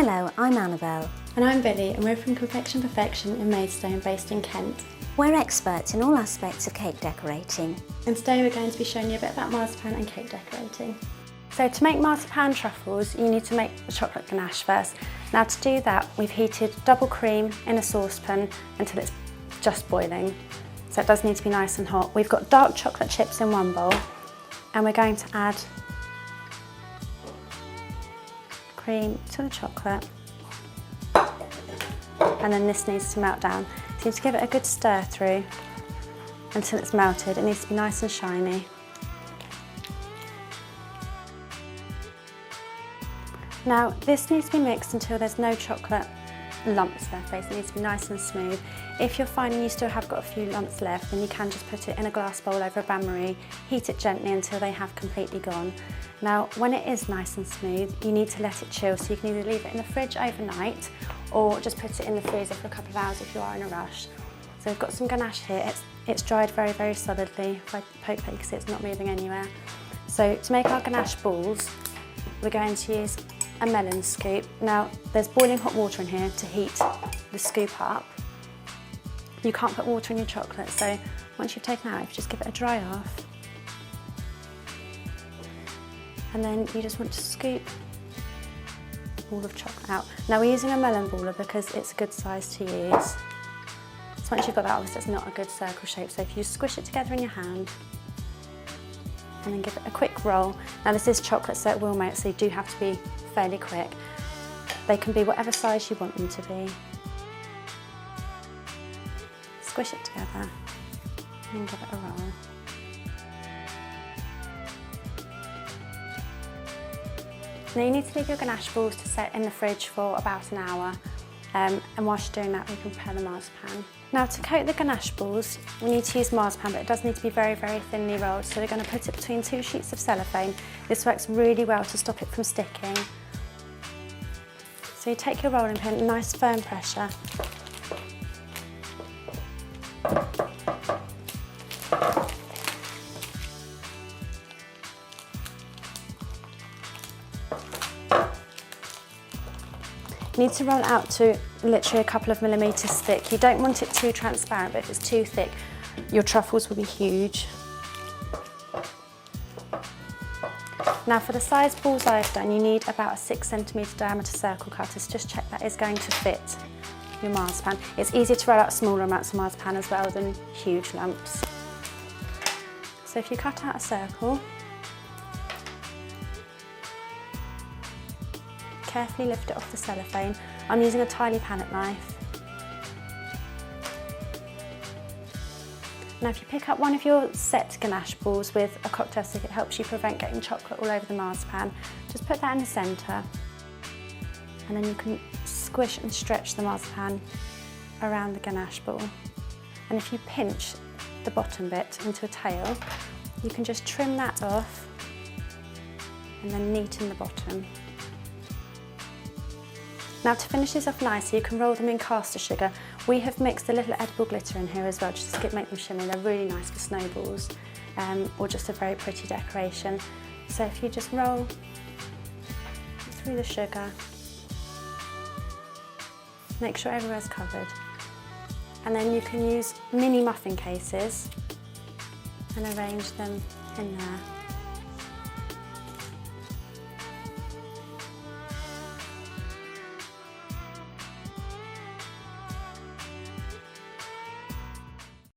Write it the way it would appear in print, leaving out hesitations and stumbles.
Hello, I'm Annabelle. And I'm Billy, and we're from Confection Perfection in Maidstone, based in Kent. We're experts in all aspects of cake decorating. And today we're going to be showing you a bit about marzipan and cake decorating. So to make marzipan truffles, you need to make the chocolate ganache first. Now to do that, we've heated double cream in a saucepan until it's just boiling. So it does need to be nice and hot. We've got dark chocolate chips in one bowl, and we're going to add cream to the chocolate, and then this needs to melt down. So you need to give it a good stir through until it's melted. It needs to be nice and shiny. Now this needs to be mixed until there's no chocolate lumps left. Basically, it needs to be nice and smooth. If you're finding you still have got a few lumps left, then you can just put it in a glass bowl over a bain-marie, heat it gently until they have completely gone. Now when it is nice and smooth, you need to let it chill, so you can either leave it in the fridge overnight or just put it in the freezer for a couple of hours if you are in a rush. So we've got some ganache here. It's dried very, very solidly. If I poke it, you can see it's not moving anywhere. So to make our ganache balls, we're going to use a melon scoop. Now there's boiling hot water in here to heat the scoop up. You can't put water in your chocolate, so once you've taken it out, you just give it a dry off. And then you just want to scoop a ball of chocolate out. Now we're using a melon baller because it's a good size to use. So once you've got that, obviously it's not a good circle shape, so if you squish it together in your hand and then give it a quick roll. Now this is chocolate, so it will melt, so you do have to be fairly quick. They can be whatever size you want them to be. Squish it together and give it a roll. Now you need to leave your ganache balls to set in the fridge for about an hour, and whilst you're doing that, we can prepare the marzipan. Now to coat the ganache balls, we need to use marzipan, but it does need to be very, very thinly rolled, so we're going to put it between two sheets of cellophane. This works really well to stop it from sticking. So you take your rolling pin, nice firm pressure. You need to roll it out to literally a couple of millimetres thick. You don't want it too transparent, but if it's too thick, your truffles will be huge. Now for the size balls I've done, you need about a 6 centimetre diameter circle cutter, so just check that is going to fit your marzipan. It's easier to roll out smaller amounts of marzipan as well than huge lumps. So if you cut out a circle, carefully lift it off the cellophane. I'm using a tiny palette knife. Now if you pick up one of your set ganache balls with a cocktail stick, it helps you prevent getting chocolate all over the marzipan. Just put that in the centre, and then you can squish and stretch the marzipan around the ganache ball. And if you pinch the bottom bit into a tail, you can just trim that off and then neaten the bottom. Now to finish these off nicely, you can roll them in castor sugar. We have mixed a little edible glitter in here as well, just to make them shimmy. They're really nice for snowballs, or just a very pretty decoration. So if you just roll through the sugar, make sure everywhere's covered. And then you can use mini muffin cases and arrange them in there.